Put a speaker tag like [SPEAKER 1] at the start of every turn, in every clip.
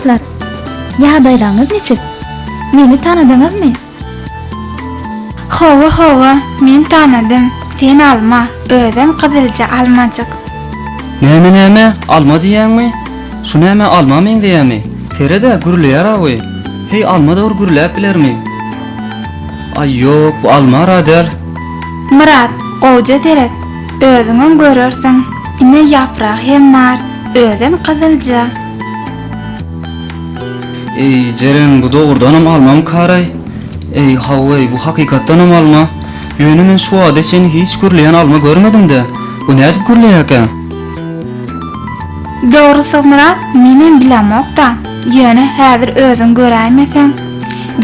[SPEAKER 1] dostlar? Ýagdaýlaryňyz neçe? Meni tanadыңyzmy?
[SPEAKER 2] Hova, men tanadym. Sen Alma, özüm Kızılca Almacık.
[SPEAKER 3] Näme, alma diýäňmi? Şu näme alma meňleýärmi? Ferede gürleýär awy. Hey alma da gürläp bilermi? Ay ýok, bu alma radel.
[SPEAKER 2] Murat, goja teret. Özüňi görersiň. Ine ýaprak hem bar, özüm Kızılca.
[SPEAKER 3] Ey jeren bu dogurdanam almam karay. Ey hawy, bu hakykatdanam alma. Ýöne men şu wagtda seni hiç gürleýän alma görmedim-de. Bu näde gürleýärken?
[SPEAKER 2] Dogrusu Murat, menem bilemokda. Ýöne häzir özüň göräýmeseň,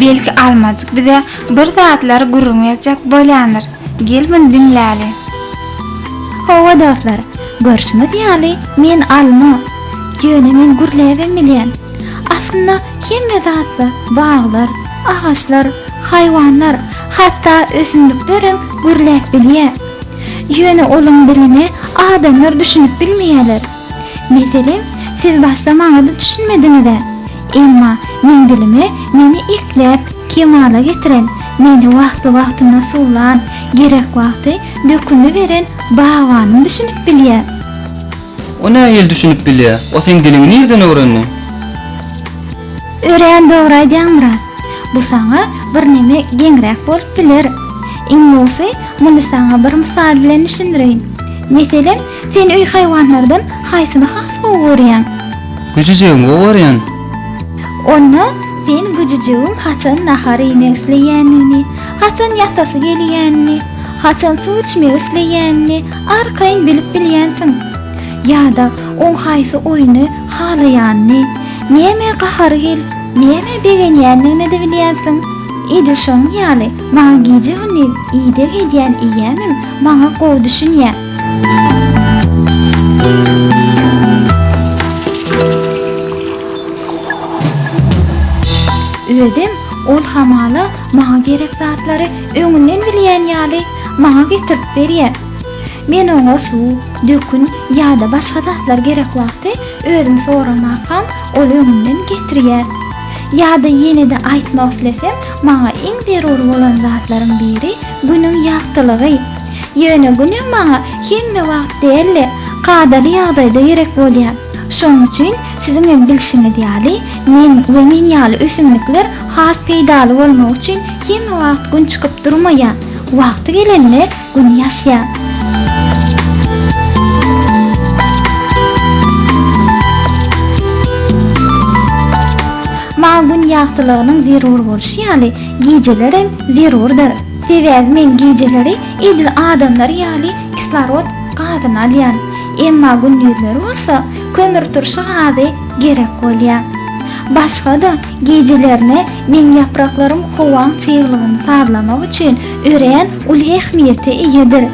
[SPEAKER 2] belki Almacık bize bir zatlar gurrun berjek bolýandyr. Gel men dinläli.
[SPEAKER 1] Hawa dostlar, görüşmek ýaly men alma. Ýöne men gürläbem bilýän. Aslında hemme zatlar, baglar, ağaçlar, hayvanlar, hatta ösümliklerim gürläp bilýär. Ýöne olaň dilini adamlar düşünüp bilmeýärler. Meselem, siz başta maňa da düşünmediňiz-de. Emma men dilimi meni iklep, kemala getiren, meni wagty-wagtyna suwlan, gerek wagty dökünme beren bagwanyny düşünüp bilýär.
[SPEAKER 3] O näýel düşünüp bilýär? O sen dilini nerden öwrenni?
[SPEAKER 1] Ören dogry aýdýaň Murat. Bu saňa bir neme geňrek bolup biler. Iňňogy muny saňa bir mysal bilen düşündireýin. Meselem, sen öý haýwanlardan haýsyny has görýän?
[SPEAKER 3] Güjüjegim görýän.
[SPEAKER 1] Onu sen güjüjüň haçan nahar yemek isleýänini, haçan ýatasy gelýänini, haçan suw içmek isleýänini arkaýyn bilip bilýänsiň. Ýa-da on haýsy oýuny halaýanyny, näme gahar gelip, näme begenýänini de bilýänsiň. Ide şoň ýaly, maňa gijewni ide gedýän iýemim, maňa gowy düşünýär. Ödem ol hamala maňa gerek zatlary öňünden bilýän ýaly maňa getirip berýär. Men oňa suw, dökün ýa-da başga zatlar gerek wagty özüm soramakam ol öňünden getirýär. Ýa-da ýene-de aýtmak islesem, maňa iň zerur bolan zatlaryň biri günüň ýagtylygy. Ýöne günem maňa hemme wagt dälle, kadaly ýagdaýda gerek bolýar. Şoň üçin siziň bilişiňiz ýaly, men we men ýaly ösümlikler has peýdaly bolmak üçin hemme wagt gün çykyp durmaýar. Wagty gelende gün ýaşaýar. Maňa gün ýagtylygynyň zerur bolşy ýaly gijelerem zerurdyr. Sebäbi men gijeleri edil adamlar ýaly kislorod gazyny alýan. Emma gündüzleri bolsa kömür turşy gazy gerek bolýar. Başga da gijelerine men ýapraklaryň howaň çyýglygyny parlamak üçin ören ul ähmiýeti eýedir.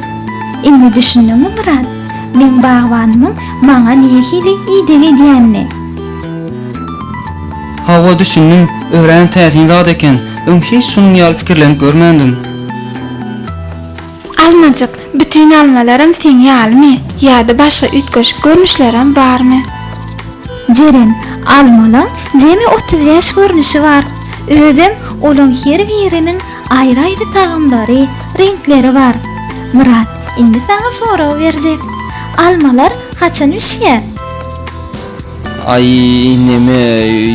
[SPEAKER 1] Indi düşündiňmi Murat? Men bagwanymyň maňa nähili ide gedýänini.
[SPEAKER 3] Hawa düşündim, ören täsin zat eken, öň hiç şunuň ýaly pikirlenip görmendim.
[SPEAKER 2] Almacık, bütün almalarım sen ýalymy? Ýa-da başga ütköş görnüşlerim barmy?
[SPEAKER 1] Jeren, almalar jemi 30 ýaş görnüşi bar. Özüm olaň her biriniň aýry-aýry tagymlary, renkleri bar. Murat, indi saňa sorag berjek. Almalar haçan pişýär?
[SPEAKER 3] Ay neme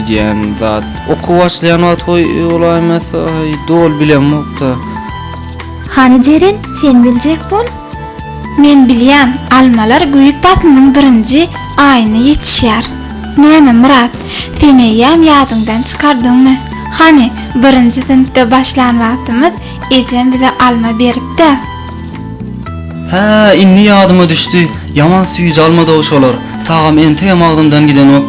[SPEAKER 3] diýen zat. Okuw başlayan wagt olaýmaz, ay dol bilemokda.
[SPEAKER 1] Hani Jeren, sen biljek bol?
[SPEAKER 2] Men bilýän, almalar güýt batynyň birinji aýyna ýetişýär. Näme Murat, seni ýam ýadyňdan çykardyňmy? Hani birinji sinipde başlan wagtymyz ejem bize alma beripdi.
[SPEAKER 3] Ha, indi ýadyma düşdi. Yaman süýüji alma dowşalar. Tagam ente ýamagdymdan giden ok.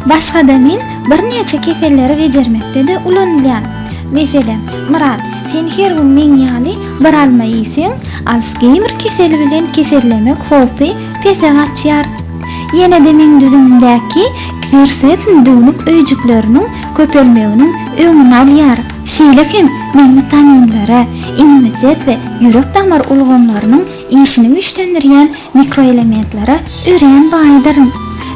[SPEAKER 1] Başga da men bir neçe keselleri bejermekde de ulanýan. Meselem, Murat, sen her gün men ýaly bir alma ýeseň, Alzheimer keseli bilen kesellemek howpy pese gaçýar. Ýene de men düzümdäki kwersetin döwlük öýjükleriniň köpelmeginiň öňüni alýar. Şeýlekim men vitaminlere, immunitet we ýürek damar ulgamlarynyň işini güçlendirýän mikroelementlere ören baýdyryn.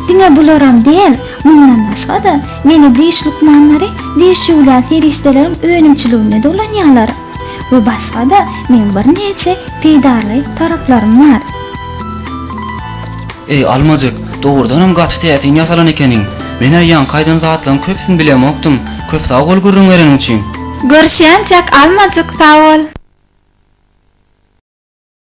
[SPEAKER 1] Diňe bularam değil, mundan başga da meni diş lukmanlary, diş ýuglat ýerişdelerim önümçiligine dolanýarlar. We başga da men bir neçe peýdarly taraplarym bar.
[SPEAKER 3] Ey almajyk, doğrudanam gaty täsin ýasalan ekeniň. Men aýan kaýdan zatlaryň köpsini bilemokdym. Köp sag bol gürrüň bereniň üçin.
[SPEAKER 2] Görüşýänçek almajyk, sag bol.